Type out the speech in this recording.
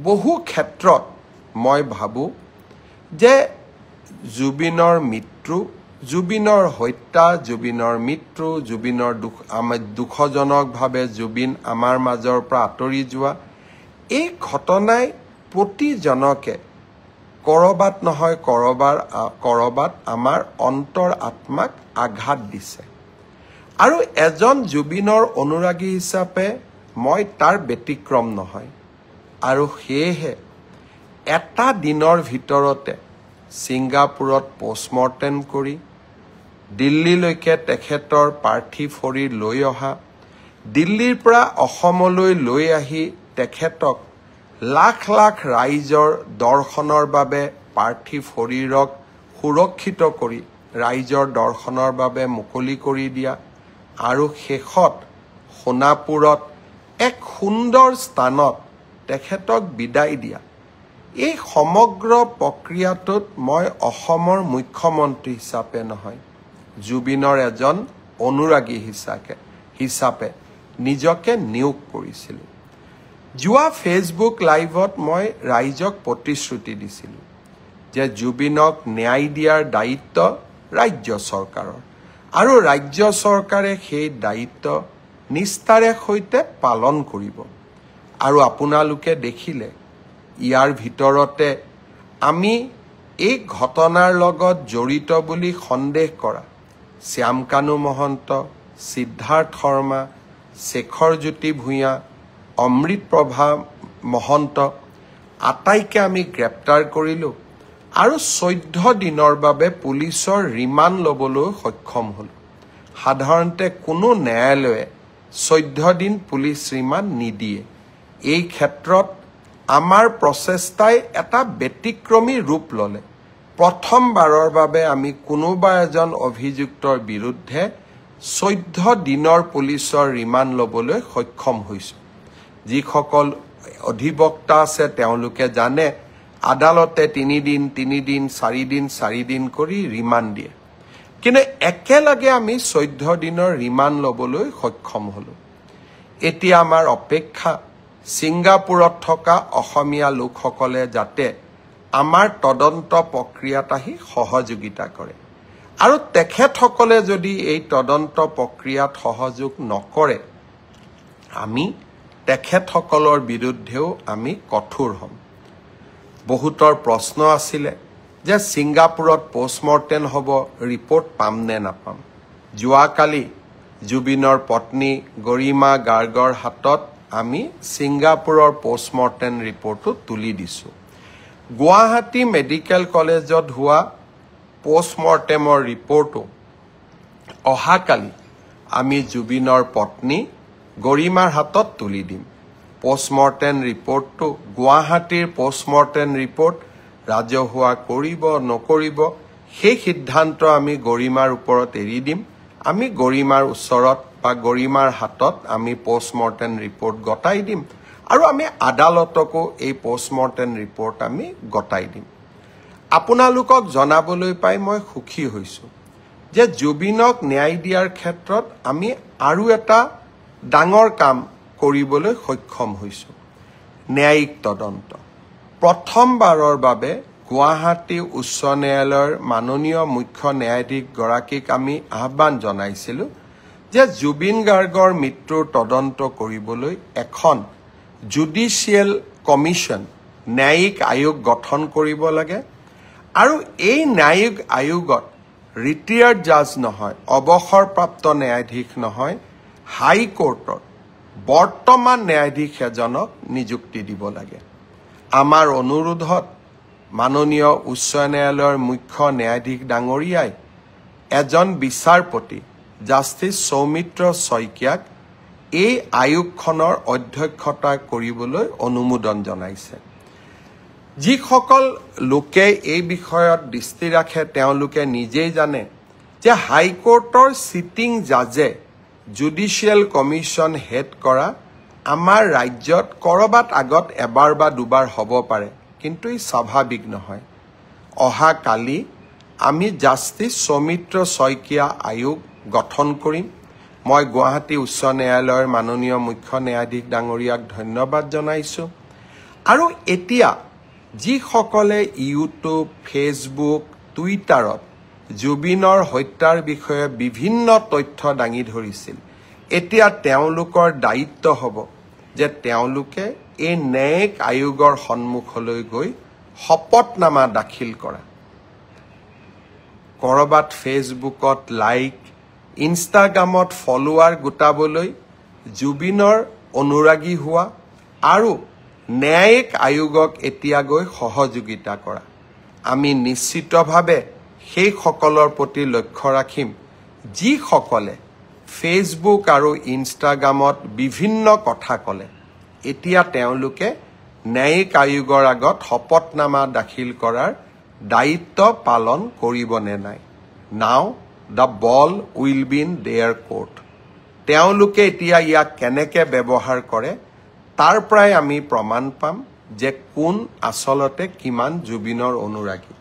বহু ক্ষেত্ৰত মই ভাবো যে জুবিনৰ মৃত্যু জুবিনৰ হত্যা জুবিনৰ মৃত্যু জুবিনৰ দুখজনকভাৱে জুবিন আমাৰ মাজৰ পৰা আঁতৰি যোৱা এই ঘটনাই প্ৰতিজনকে কৰবাত নহয় কৰবাত আমাৰ অন্তৰ আত্মাক আঘাত দিছে আৰু এজন জুবিনৰ অনুৰাগী হিচাপে মই তাৰ ব্যতিক্ৰম নহয় আৰু সেয়েহে এটা দিনৰ ভিতৰতে ছিংগাপুৰত পোষ্টমৰ্টেম কৰি দিল্লীলৈকে তেখেতৰ পাৰ্থিৱ শৰীৰ লৈ অহা দিল্লীৰ পৰা অসমলৈ লৈ আহি তেখেতক লাখ লাখ ৰাইজৰ দৰ্শনৰ বাবে পাৰ্থিৱ শৰীৰক সুৰক্ষিত কৰি ৰাইজৰ দৰ্শনৰ বাবে মুকলি কৰি দিয়া আৰু শেষত সোণাপুৰত এক সুন্দৰ স্থানত তেখেতক বিদায় দিয়া এই সমগ্ৰ প্ৰক্ৰিয়াটোত মই অসমৰ মুখ্যমন্ত্ৰী হিচাপে নহয় জুবিনৰ এজন অনুৰাগী হিচাপে নিজকে নিয়োগ কৰিছিলোঁ যোৱা ফেচবুক লাইভত মই ৰাইজক প্ৰতিশ্ৰুতি দিছিলোঁ যে জুবিনক ন্যায় দিয়াৰ দায়িত্ব ৰাজ্য চৰকাৰৰ আৰু ৰাজ্য চৰকাৰে সেই দায়িত্ব নিষ্ঠাৰে সৈতে পালন কৰিব আৰু আপোনালোকে দেখিলে ইয়াৰ ভিতৰতে আমি এই ঘটনাৰ লগত জড়িত বুলি সন্দেহ কৰা শ্যামকানু মহন্ত সিদ্ধাৰ্থ শৰ্মা শেখৰজ্যোতি ভূঞা অমৃতপ্ৰভা মহন্ত আটাইকে আমি গ্ৰেপ্তাৰ কৰিলোঁ আৰু 14 দিনৰ বাবে পুলিচৰ ৰিমাণ্ড ল'বলৈ সক্ষম হ'ল সাধাৰণতে কোনো ন্যায়ালয়ে 14 দিন পুলিচ ৰিমাণ্ড নিদিয়ে এই ক্ষেত্ৰত আমাৰ প্ৰচেষ্টাই এটা ব্যতিক্ৰমী ৰূপ ল'লে প্ৰথমবাৰৰ বাবে আমি কোনোবা এজন অভিযুক্তৰ বিৰুদ্ধে 14 দিনৰ পুলিচৰ ৰিমাণ্ড ল'বলৈ সক্ষম হৈছোঁ যিসকল অধিবক্তা আছে তেওঁলোকে জানে আদালতে 3 দিন 4 দিন কৰি ৰিমাণ্ড দিয়ে কিন্তু একেলগে আমি 14 দিনৰ ৰিমাণ্ড ল'বলৈ সক্ষম হ'লোঁ এতিয়া আমাৰ অপেক্ষা ছিংগাপুৰত থকা অসমীয়া লোকসকলে যাতে আমাৰ তদন্ত প্ৰক্ৰিয়াত আহি সহযোগিতা কৰে আৰু তেখেতসকলে যদি এই তদন্ত প্ৰক্ৰিয়াত সহযোগ নকৰে আমি তেখেতসকলৰ বিৰুদ্ধেও আমি কঠোৰ হ'ম বহুতৰ প্ৰশ্ন আছিলে যে ছিংগাপুৰত পোষ্টমৰ্টেম হ'ব ৰিপৰ্ট পাম নে নাপাম যোৱাকালি জুবিনৰ পত্নী গৰিমা গাৰ্গৰ হাতত আমি ছিংগাপুৰৰ পোষ্টমৰ্টেম ৰিপৰ্টটো তুলি দিছোঁ গুৱাহাটী মেডিকেল কলেজত হোৱা পোষ্টমৰ্টেমৰ ৰিপৰ্টটো অহাকালি আমি জুবিনৰ পত্নী গৰিমাৰ হাতত তুলি দিম পোষ্টমৰ্টেম ৰিপৰ্টটো গুৱাহাটীৰ পোষ্টমৰ্টেম ৰিপৰ্ট ৰাজহুৱা কৰিব নকৰিব সেই সিদ্ধান্ত আমি গৰিমাৰ ওপৰত এৰি দিম আমি গৰিমাৰ ওচৰত বা গৰিমাৰ হাতত আমি পোষ্টমৰ্টেম ৰিপৰ্ট গতাই দিম আৰু আমি আদালতকো এই পোষ্টমৰ্টেম ৰিপৰ্ট আমি গতাই দিম আপোনালোকক জনাবলৈ পাই মই সুখী হৈছোঁ যে জুবিনক ন্যায় দিয়াৰ ক্ষেত্ৰত আমি আৰু এটা ডাঙৰ কাম কৰিবলৈ সক্ষম হৈছোঁ ন্যায়িক তদন্ত প্ৰথমবাৰৰ বাবে গুৱাহাটী উচ্চ ন্যায়ালয়ৰ মাননীয় মুখ্য ন্যায়াধীশ গৰাকীক আমি আহ্বান জনাইছিলোঁ যে জুবিন গাৰ্গৰ মৃত্যুৰ তদন্ত কৰিবলৈ এখন জুডিচিয়েল কমিশ্যন ন্যায়িক আয়োগ গঠন কৰিব লাগে আৰু এই ন্যায়িক আয়োগত ৰিটায়াৰ্ড জাজ নহয় অৱসৰপ্ৰাপ্ত ন্যায়াধীশ নহয় হাইকোৰ্টৰ বৰ্তমান ন্যায়াধীশ এজনক নিযুক্তি দিব লাগে আমাৰ অনুৰোধত মাননীয় উচ্চ ন্যায়ালয়ৰ মুখ্য ন্যায়াধীশ ডাঙৰীয়াই এজন বিচাৰপতি জাষ্টিস সৌমিত্ৰ শইকীয়াক এই আয়োগখনৰ অধ্যক্ষতা কৰিবলৈ অনুমোদন জনাইছে যিসকল লোকে এই বিষয়ত দৃষ্টি ৰাখে তেওঁলোকে নিজেই জানে যে হাইকোৰ্টৰ সিটিং জাজে জুডিচিয়েল কমিশ্যন হেড কৰা আমাৰ ৰাজ্যত কৰবাত আগত এবাৰ বা দুবাৰ হ'ব পাৰে কিন্তু ই স্বাভাৱিক নহয় অহা কালি আমি জাষ্টিস সৌমিত্ৰ শইকীয়া আয়োগ গঠন কৰিম মই গুৱাহাটী উচ্চ ন্যায়ালয়ৰ মাননীয় মুখ্য ন্যায়াধীশ ডাঙৰীয়াক ধন্যবাদ জনাইছোঁ আৰু এতিয়া যিসকলে ইউটিউব ফেচবুক টুইটাৰত জুবিনৰ হত্যাৰ বিষয়ে বিভিন্ন তথ্য দাঙি ধৰিছিল এতিয়া তেওঁলোকৰ দায়িত্ব হ'ব যে তেওঁলোকে এই ন্যায়িক আয়োগৰ সন্মুখলৈ গৈ শপতনামা দাখিল কৰা কৰবাত ফেচবুকত লাইক ইনষ্টাগ্ৰামত ফলোৱাৰ গোটাবলৈ জুবিনৰ অনুৰাগী হোৱা আৰু ন্যায়িক আয়োগক এতিয়া গৈ সহযোগিতা কৰা আমি নিশ্চিতভাৱে সেই সকলৰ প্ৰতি লক্ষ্য ৰাখিম যিসকলে ফেচবুক আৰু ইনষ্টাগ্ৰামত বিভিন্ন কথা ক'লে এতিয়া তেওঁলোকে ন্যায়িক আয়োগৰ আগত শপতনামা দাখিল কৰাৰ দায়িত্ব পালন কৰিব নে নাই নাও the ball will be in there court তেওঁলোকে এতিয়া ইয়াক কেনেকৈ ব্যৱহাৰ কৰে তাৰ পৰাই আমি প্ৰমাণ পাম যে কোন আচলতে কিমান জুবিনৰ অনুৰাগী